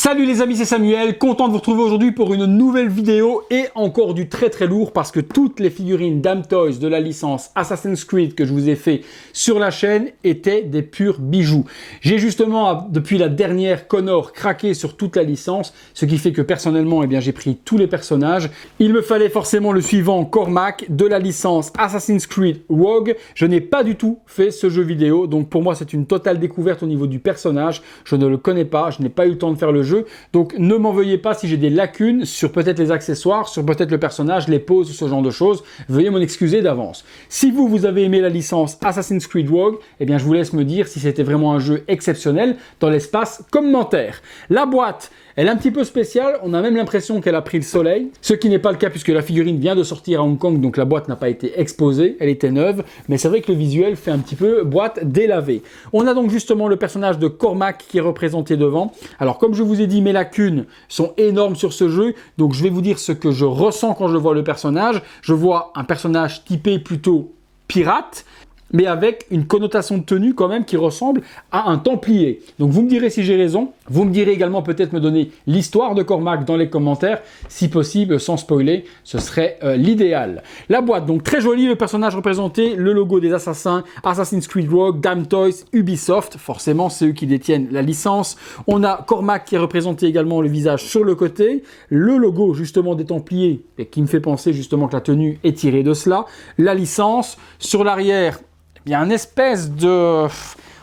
Salut les amis, c'est Samuel, content de vous retrouver aujourd'hui pour une nouvelle vidéo et encore du très lourd parce que toutes les figurines Damtoys de la licence Assassin's Creed que je vous ai fait sur la chaîne étaient des purs bijoux. J'ai justement, depuis la dernière Connor, craqué sur toute la licence, ce qui fait que personnellement, j'ai pris tous les personnages. Il me fallait forcément le suivant Cormac de la licence Assassin's Creed Rogue. Je n'ai pas du tout fait ce jeu vidéo, donc pour moi c'est une totale découverte au niveau du personnage. Je ne le connais pas, je n'ai pas eu le temps de faire le jeu, donc ne m'en veuillez pas si j'ai des lacunes sur peut-être les accessoires, sur peut-être le personnage, les poses, ce genre de choses. Veuillez m'en excuser d'avance. Si vous avez aimé la licence Assassin's Creed Rogue, je vous laisse me dire si c'était vraiment un jeu exceptionnel dans l'espace commentaire. La boîte, elle est un petit peu spéciale, on a même l'impression qu'elle a pris le soleil, ce qui n'est pas le cas puisque la figurine vient de sortir à Hong Kong, donc la boîte n'a pas été exposée, elle était neuve, mais c'est vrai que le visuel fait un petit peu boîte délavée. On a donc justement le personnage de Cormac qui est représenté devant. Alors comme je vous ai dit, mes lacunes sont énormes sur ce jeu, donc je vais vous dire ce que je ressens quand je vois le personnage. Je vois un personnage typé plutôt pirate, mais avec une connotation de tenue quand même qui ressemble à un templier. Donc vous me direz si j'ai raison, vous me direz également peut-être me donner l'histoire de Cormac dans les commentaires, si possible sans spoiler, ce serait l'idéal. La boîte, donc très jolie, le personnage représenté, le logo des assassins, Assassin's Creed Rogue, Damtoys, Ubisoft, forcément c'est eux qui détiennent la licence. On a Cormac qui est représenté également le visage sur le côté, le logo justement des templiers, et qui me fait penser justement que la tenue est tirée de cela, la licence, sur l'arrière, il y a une espèce de...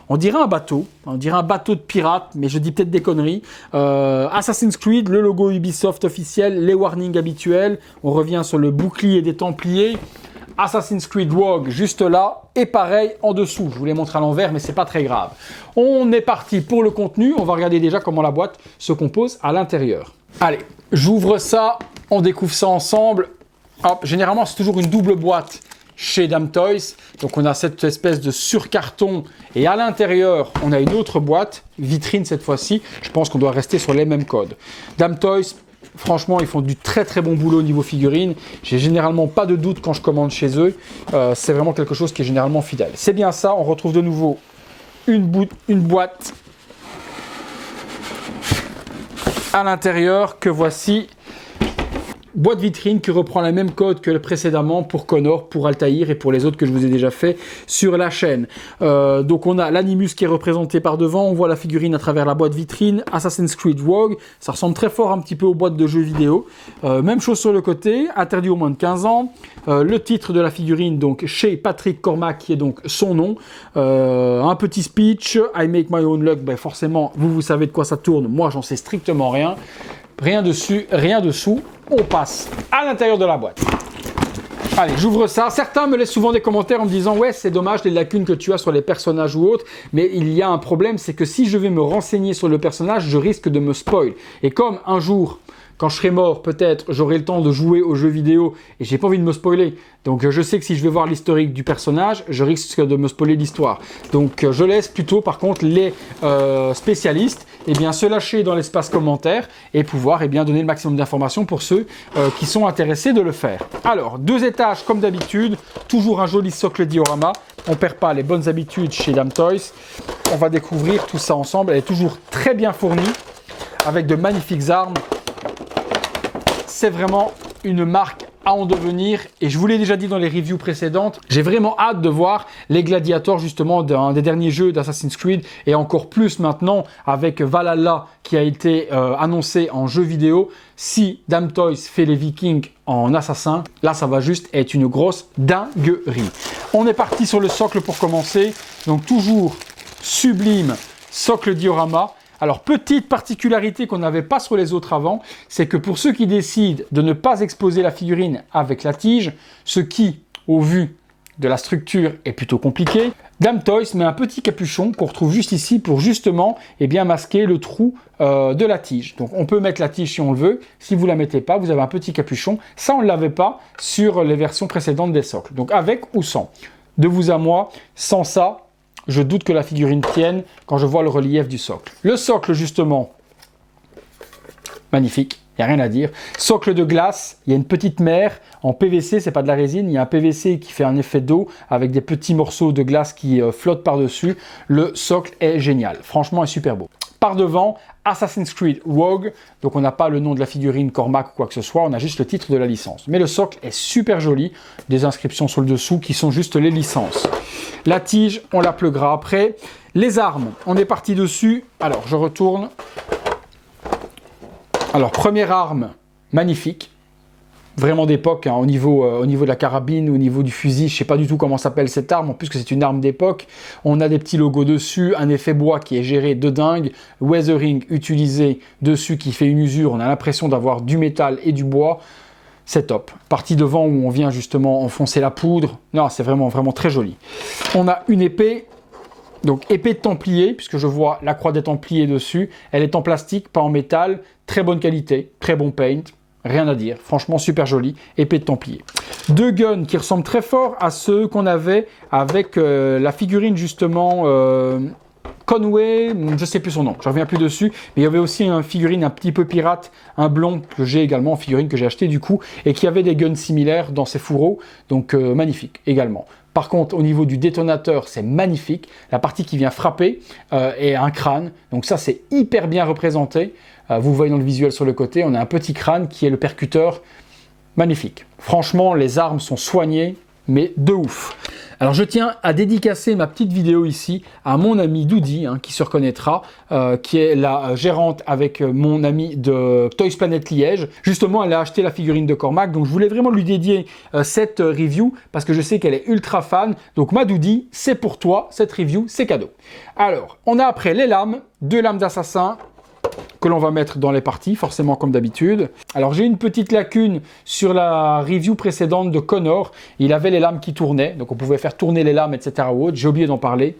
On dirait un bateau de pirate, mais je dis peut-être des conneries. Assassin's Creed, le logo Ubisoft officiel, les warnings habituels. On revient sur le bouclier des Templiers. Assassin's Creed Rogue juste là, et pareil en dessous. Je vous l'ai montré à l'envers, mais c'est pas très grave. On est parti pour le contenu. On va regarder déjà comment la boîte se compose à l'intérieur. Allez, j'ouvre ça, on découvre ça ensemble. Hop, généralement, c'est toujours une double boîte chez Damtoys, donc on a cette espèce de surcarton et à l'intérieur on a une autre boîte, vitrine cette fois-ci. Je pense qu'on doit rester sur les mêmes codes. Damtoys, franchement ils font du très bon boulot au niveau figurine. J'ai généralement pas de doute quand je commande chez eux, c'est vraiment quelque chose qui est généralement fidèle. C'est bien ça, on retrouve de nouveau une boîte à l'intérieur que voici. Boîte vitrine qui reprend la même code que précédemment pour Connor, pour Altaïr et pour les autres que je vous ai déjà fait sur la chaîne. Donc on a l'Animus qui est représenté par devant, on voit la figurine à travers la boîte vitrine, Assassin's Creed Rogue, ça ressemble très fort un petit peu aux boîtes de jeux vidéo. Même chose sur le côté, interdit aux moins de 15 ans. Le titre de la figurine, donc chez Patrick Cormac, qui est donc son nom. Un petit speech, I make my own luck, forcément vous savez de quoi ça tourne, moi j'en sais strictement rien. Rien dessus, rien dessous, on passe à l'intérieur de la boîte. Allez, j'ouvre ça. Certains me laissent souvent des commentaires en me disant « Ouais, c'est dommage les lacunes que tu as sur les personnages ou autres, mais il y a un problème, c'est que si je vais me renseigner sur le personnage, je risque de me spoil. Et comme un jour, quand je serai mort, peut-être, j'aurai le temps de jouer aux jeux vidéo et j'ai pas envie de me spoiler. Donc je sais que si je vais voir l'historique du personnage, je risque de me spoiler l'histoire. Donc je laisse plutôt par contre les spécialistes se lâcher dans l'espace commentaire et pouvoir donner le maximum d'informations pour ceux qui sont intéressés de le faire. Alors, 2 étages comme d'habitude, toujours un joli socle diorama. On perd pas les bonnes habitudes chez Damtoys. On va découvrir tout ça ensemble. Elle est toujours très bien fournie avec de magnifiques armes. C'est vraiment une marque à en devenir et je vous l'ai déjà dit dans les reviews précédentes, j'ai vraiment hâte de voir les gladiators justement d'un des derniers jeux d'Assassin's Creed et encore plus maintenant avec Valhalla qui a été annoncé en jeu vidéo. Si Damtoys fait les Vikings en assassin, là ça va juste être une grosse dinguerie. On est parti sur le socle pour commencer, donc toujours sublime socle diorama. Alors, petite particularité qu'on n'avait pas sur les autres avant, c'est que pour ceux qui décident de ne pas exposer la figurine avec la tige, ce qui, au vu de la structure, est plutôt compliqué, Damtoys met un petit capuchon qu'on retrouve juste ici pour justement masquer le trou de la tige. Donc, on peut mettre la tige si on le veut. Si vous ne la mettez pas, vous avez un petit capuchon. Ça, on ne l'avait pas sur les versions précédentes des socles. Donc, avec ou sans. De vous à moi, sans ça, je doute que la figurine tienne quand je vois le relief du socle. Le socle, justement, magnifique, il n'y a rien à dire. Socle de glace, il y a une petite mer en PVC, c'est pas de la résine, il y a un PVC qui fait un effet d'eau avec des petits morceaux de glace qui flottent par-dessus. Le socle est génial, franchement, il est super beau. Par devant, Assassin's Creed Rogue, donc on n'a pas le nom de la figurine Cormac ou quoi que ce soit, on a juste le titre de la licence. Mais le socle est super joli, des inscriptions sur le dessous qui sont juste les licences. La tige, on la pluguera après. Les armes, on est parti dessus. Alors, je retourne. Alors, première arme, magnifique. Vraiment d'époque, hein, au niveau de la carabine, au niveau du fusil, je ne sais pas du tout comment s'appelle cette arme, en plus que c'est une arme d'époque. On a des petits logos dessus, un effet bois qui est géré de dingue, weathering utilisé dessus qui fait une usure, on a l'impression d'avoir du métal et du bois. C'est top. Partie devant où on vient justement enfoncer la poudre, non, c'est vraiment, vraiment très joli. On a une épée, donc épée de Templier, puisque je vois la croix des Templiers dessus. Elle est en plastique, pas en métal, très bonne qualité, très bon paint. Rien à dire, franchement super joli, épée de Templier. Deux guns qui ressemblent très fort à ceux qu'on avait avec la figurine justement Conway, je ne sais plus son nom, je ne reviens plus dessus, mais il y avait aussi une figurine un petit peu pirate, un blond que j'ai également, en figurine que j'ai acheté du coup, et qui avait des guns similaires dans ses fourreaux, donc magnifique également. Par contre, au niveau du détonateur, c'est magnifique. La partie qui vient frapper est un crâne, donc ça c'est hyper bien représenté. Vous voyez dans le visuel sur le côté, on a un petit crâne qui est le percuteur. Magnifique. Franchement, les armes sont soignées, mais de ouf. Alors je tiens à dédicacer ma petite vidéo ici à mon ami Doudi, hein, qui se reconnaîtra, qui est la gérante avec mon ami de Toys Planet Liège. Justement, elle a acheté la figurine de Cormac, donc je voulais vraiment lui dédier cette review, parce que je sais qu'elle est ultra fan. Donc ma Doudi, c'est pour toi, cette review, c'est cadeau. Alors, on a après les lames, deux lames d'assassin, que l'on va mettre dans les parties, forcément comme d'habitude. Alors j'ai une petite lacune sur la review précédente de Connor. Il avait les lames qui tournaient, donc on pouvait faire tourner les lames, etc. J'ai oublié d'en parler.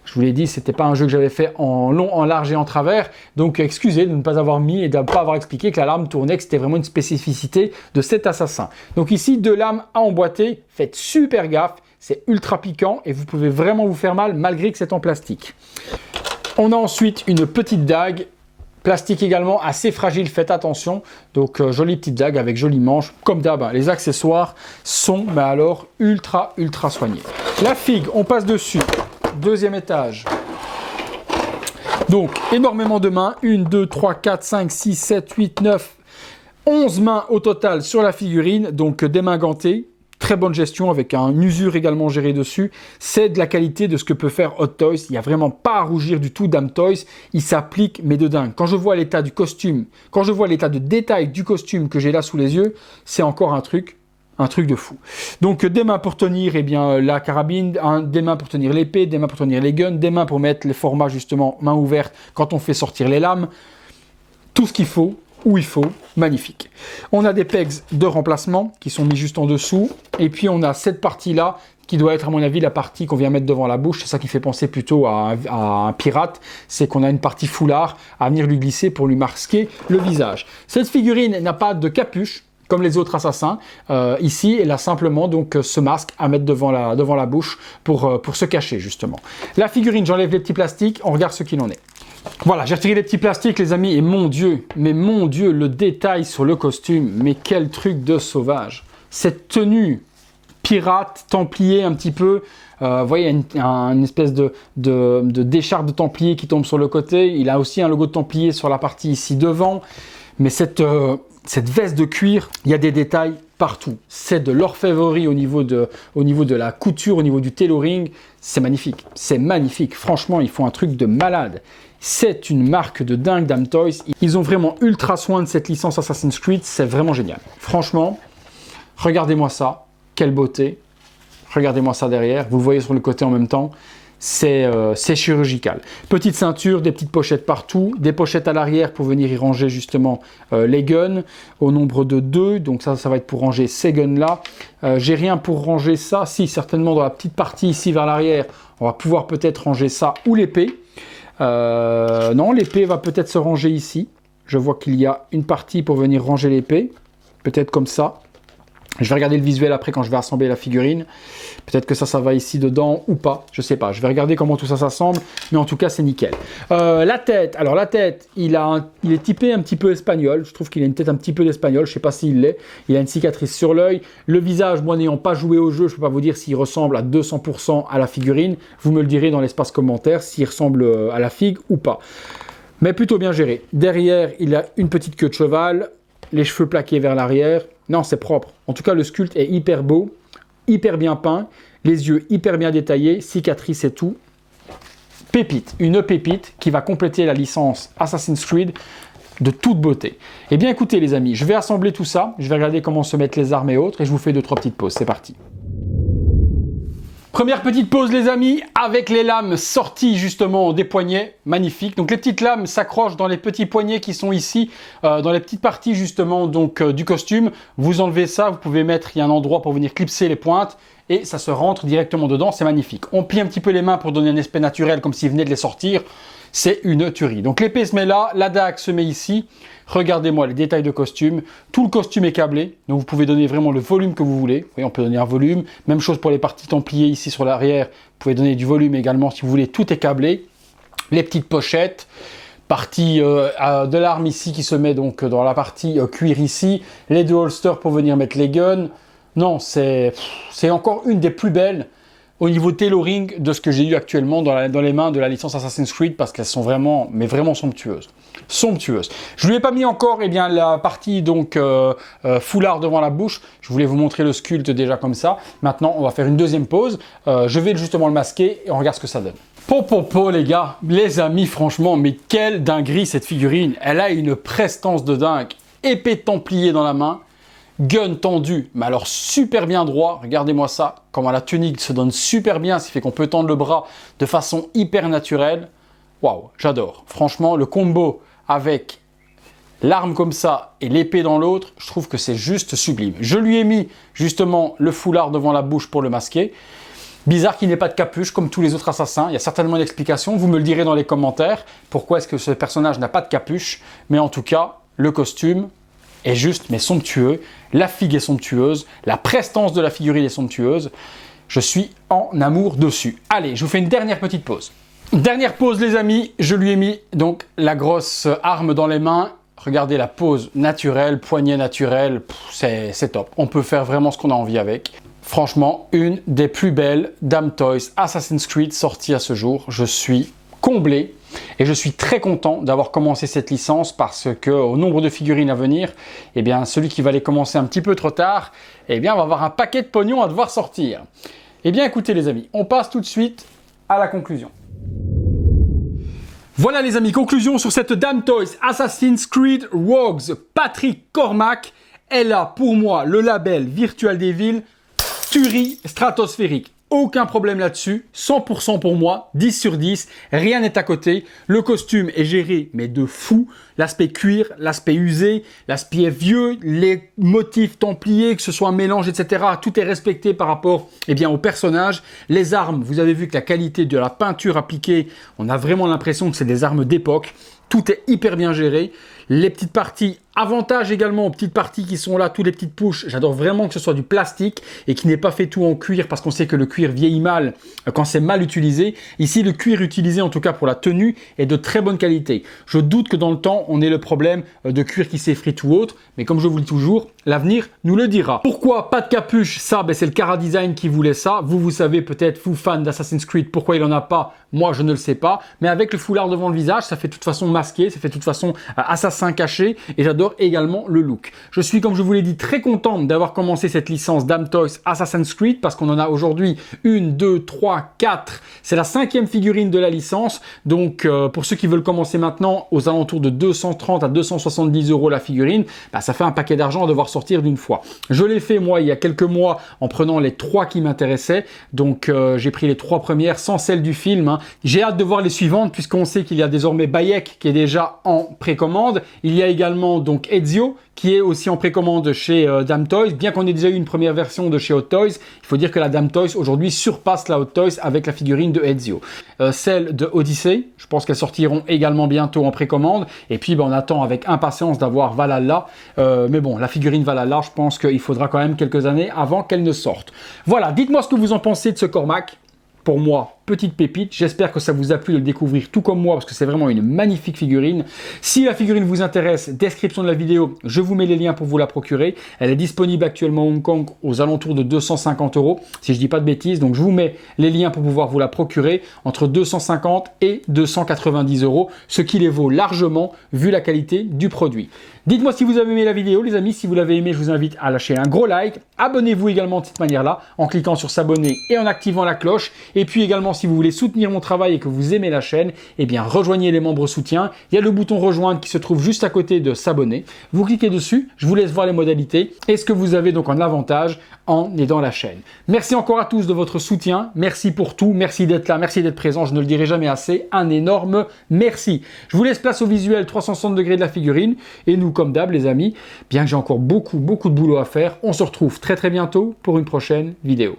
Je vous l'ai dit, c'était pas un jeu que j'avais fait en long, en large et en travers. Donc excusez de ne pas avoir mis et de ne pas avoir expliqué que la lame tournait, que c'était vraiment une spécificité de cet assassin. Donc ici, deux lames à emboîter. Faites super gaffe, c'est ultra piquant et vous pouvez vraiment vous faire mal malgré que c'est en plastique. On a ensuite une petite dague. Plastique également assez fragile, faites attention. Donc jolie petite dague avec jolie manche. Comme d'hab, hein, les accessoires sont mais alors ultra soignés. La figue, on passe dessus. Deuxième étage. Donc énormément de mains. 1, 2, 3, 4, 5, 6, 7, 8, 9, 11 mains au total sur la figurine. Donc des mains gantées. Très bonne gestion avec un usure également géré dessus. C'est de la qualité de ce que peut faire Hot Toys. Il n'y a vraiment pas à rougir du tout Damn Toys. Il s'applique mais de dingue. Quand je vois l'état du costume, quand je vois l'état de détail du costume que j'ai là sous les yeux, c'est encore un truc de fou. Donc des mains pour tenir la carabine, des mains pour tenir l'épée, des mains pour tenir les guns, des mains pour mettre les formats justement main ouverte quand on fait sortir les lames. Tout ce qu'il faut. Où il faut, magnifique. On a des pegs de remplacement qui sont mis juste en dessous. Et puis on a cette partie-là qui doit être à mon avis la partie qu'on vient mettre devant la bouche. C'est ça qui fait penser plutôt à un pirate. C'est qu'on a une partie foulard à venir lui glisser pour lui masquer le visage. Cette figurine n'a pas de capuche comme les autres assassins. Ici, elle a simplement donc ce masque à mettre devant la bouche pour se cacher justement. La figurine, j'enlève les petits plastiques. On regarde ce qu'il en est. Voilà, j'ai retiré les petits plastiques les amis et mon Dieu, le détail sur le costume, mais quel truc de sauvage. Cette tenue pirate, templier un petit peu, vous voyez, une espèce de décharpe de templier qui tombe sur le côté, il a aussi un logo de templier sur la partie ici devant, mais cette veste de cuir, il y a des détails partout. C'est de l'orfèvrerie au niveau de la couture, au niveau du tailoring, c'est magnifique. C'est magnifique, franchement, ils font un truc de malade. C'est une marque de dingue, Damn Toys. Ils ont vraiment ultra soin de cette licence Assassin's Creed, c'est vraiment génial. Franchement, regardez-moi ça, quelle beauté. Regardez-moi ça derrière, vous le voyez sur le côté en même temps. C'est chirurgical. Petite ceinture, des petites pochettes partout, des pochettes à l'arrière pour venir y ranger justement les guns au nombre de 2. Donc ça va être pour ranger ces guns-là. J'ai rien pour ranger ça. Si, certainement dans la petite partie ici vers l'arrière, on va pouvoir peut-être ranger ça ou l'épée. Non, l'épée va peut-être se ranger ici. Je vois qu'il y a une partie pour venir ranger l'épée. Peut-être comme ça. Je vais regarder le visuel après quand je vais assembler la figurine. Peut-être que ça va ici dedans ou pas. Je sais pas. Je vais regarder comment tout ça s'assemble. Mais en tout cas, c'est nickel. La tête. Alors la tête, il est typé un petit peu espagnol. Je trouve qu'il a une tête un petit peu d'espagnol. Je sais pas s'il l'est. Il a une cicatrice sur l'œil. Le visage, moi n'ayant pas joué au jeu, je peux pas vous dire s'il ressemble à 200% à la figurine. Vous me le direz dans l'espace commentaire s'il ressemble à la figue ou pas. mais plutôt bien géré. Derrière, il a une petite queue de cheval, les cheveux plaqués vers l'arrière. Non, c'est propre. En tout cas, le sculpte est hyper beau, hyper bien peint, les yeux hyper bien détaillés, cicatrices et tout. Pépite, une pépite qui va compléter la licence Assassin's Creed de toute beauté. Eh bien écoutez les amis, je vais assembler tout ça, je vais regarder comment se mettent les armes et autres et je vous fais 2-3 petites pauses, c'est parti. Première petite pause les amis, avec les lames sorties justement des poignets, magnifique. Donc les petites lames s'accrochent dans les petits poignets qui sont ici, dans les petites parties justement donc du costume. Vous enlevez ça, vous pouvez mettre, il y a un endroit pour venir clipser les pointes et ça se rentre directement dedans, c'est magnifique. On plie un petit peu les mains pour donner un aspect naturel comme s'il venait de les sortir. C'est une tuerie. Donc l'épée se met là, la dague se met ici. Regardez-moi les détails de costume. Tout le costume est câblé. Donc vous pouvez donner vraiment le volume que vous voulez. Vous voyez, on peut donner un volume. Même chose pour les parties templiers ici sur l'arrière. Vous pouvez donner du volume également si vous voulez. Tout est câblé. Les petites pochettes. Partie de l'arme ici qui se met donc dans la partie cuir ici. Les deux holsters pour venir mettre les guns. Non, c'est encore une des plus belles au niveau tailoring de ce que j'ai eu actuellement dans les mains de la licence Assassin's Creed parce qu'elles sont vraiment, mais vraiment somptueuses. Somptueuses. Je ne lui ai pas mis encore la partie donc foulard devant la bouche. Je voulais vous montrer le sculpte déjà comme ça. Maintenant, on va faire une deuxième pause. Je vais justement le masquer et on regarde ce que ça donne. Po les gars, les amis, franchement, mais quelle dinguerie cette figurine. Elle a une prestance de dingue. Épée de templier dans la main. Gun tendu, mais alors super bien droit, regardez-moi ça, comment la tunique se donne super bien, ce qui fait qu'on peut tendre le bras de façon hyper naturelle. Waouh, j'adore. Franchement, le combo avec l'arme comme ça et l'épée dans l'autre, je trouve que c'est juste sublime. Je lui ai mis justement le foulard devant la bouche pour le masquer. Bizarre qu'il n'ait pas de capuche comme tous les autres assassins, il y a certainement une explication, vous me le direz dans les commentaires, pourquoi est-ce que ce personnage n'a pas de capuche, mais en tout cas, le costume est juste mais somptueux, la figue est somptueuse, la prestance de la figurine est somptueuse, je suis en amour dessus. Allez, je vous fais une dernière petite pause. Dernière pause les amis, je lui ai mis donc la grosse arme dans les mains, regardez la pose naturelle, poignet naturel, c'est top, on peut faire vraiment ce qu'on a envie avec. Franchement, une des plus belles Damn Toys Assassin's Creed sorties à ce jour, je suis comblé. Et je suis très content d'avoir commencé cette licence parce que au nombre de figurines à venir, eh bien, celui qui va les commencer un petit peu trop tard, eh bien, va avoir un paquet de pognon à devoir sortir. Eh bien, écoutez les amis, on passe tout de suite à la conclusion. Voilà les amis, conclusion sur cette Damn Toys Assassin's Creed Rogues Patrick Cormac. Elle a pour moi le label Virtual Devil tuerie stratosphérique. Aucun problème là-dessus, 100% pour moi, 10 sur 10, rien n'est à côté. Le costume est géré, mais de fou. L'aspect cuir, l'aspect usé, l'aspect vieux, les motifs templiers, que ce soit un mélange, etc. Tout est respecté par rapport au personnage. Les armes, vous avez vu que la qualité de la peinture appliquée, on a vraiment l'impression que c'est des armes d'époque. Tout est hyper bien géré. Les petites parties, avantage également aux petites parties qui sont là, toutes les petites push. J'adore vraiment que ce soit du plastique et qui n'est pas fait tout en cuir parce qu'on sait que le cuir vieillit mal quand c'est mal utilisé. Ici, le cuir utilisé, en tout cas pour la tenue, est de très bonne qualité. Je doute que dans le temps, on ait le problème de cuir qui s'effrite ou autre. Mais comme je vous le dis toujours, l'avenir nous le dira. Pourquoi pas de capuche? Ça, c'est le Cara Design qui voulait ça. Vous savez peut-être, vous fans d'Assassin's Creed, pourquoi il n'en a pas. Moi, je ne le sais pas. Mais avec le foulard devant le visage, ça fait de toute façon masqué, ça fait de toute façon assassin caché. Et j'adore également le look. Je suis, comme je vous l'ai dit, très content d'avoir commencé cette licence Damn Toys Assassin's Creed parce qu'on en a aujourd'hui 1, 2, 3, 4. C'est la 5e figurine de la licence. Donc, pour ceux qui veulent commencer maintenant, aux alentours de 230 à 270 € la figurine, ça fait un paquet d'argent à devoir sortir d'une fois. Je l'ai fait, moi, il y a quelques mois, en prenant les 3 qui m'intéressaient. Donc, j'ai pris les 3 premières sans celle du film. Hein. J'ai hâte de voir les suivantes puisqu'on sait qu'il y a désormais Bayek qui est déjà en précommande. Il y a également donc Ezio qui est aussi en précommande chez Damn Toys. Bien qu'on ait déjà eu une première version de chez Hot Toys, il faut dire que la Damn Toys aujourd'hui surpasse la Hot Toys avec la figurine de Ezio. Celle de Odyssey, je pense qu'elles sortiront également bientôt en précommande. Et puis on attend avec impatience d'avoir Valhalla. Mais bon, la figurine Valhalla, je pense qu'il faudra quand même quelques années avant qu'elle ne sorte. Voilà, dites-moi ce que vous en pensez de ce Cormac. Pour moi, petite pépite. J'espère que ça vous a plu de le découvrir tout comme moi parce que c'est vraiment une magnifique figurine. Si la figurine vous intéresse, description de la vidéo, je vous mets les liens pour vous la procurer. Elle est disponible actuellement à Hong Kong aux alentours de 250 €, si je dis pas de bêtises. Donc je vous mets les liens pour pouvoir vous la procurer entre 250 et 290 €, ce qui les vaut largement vu la qualité du produit. Dites-moi si vous avez aimé la vidéo, les amis. Si vous l'avez aimé, je vous invite à lâcher un gros like. Abonnez-vous également de cette manière-là en cliquant sur s'abonner et en activant la cloche. Et puis également, si vous voulez soutenir mon travail et que vous aimez la chaîne, eh bien rejoignez les membres soutien. Il y a le bouton rejoindre qui se trouve juste à côté de s'abonner. Vous cliquez dessus, je vous laisse voir les modalités et ce que vous avez donc en avantage en aidant la chaîne. Merci encore à tous de votre soutien. Merci pour tout. Merci d'être là. Merci d'être présent. Je ne le dirai jamais assez. Un énorme merci. Je vous laisse place au visuel 360 degrés de la figurine. Et nous, comme d'hab, les amis, bien que j'ai encore beaucoup de boulot à faire, on se retrouve très bientôt pour une prochaine vidéo.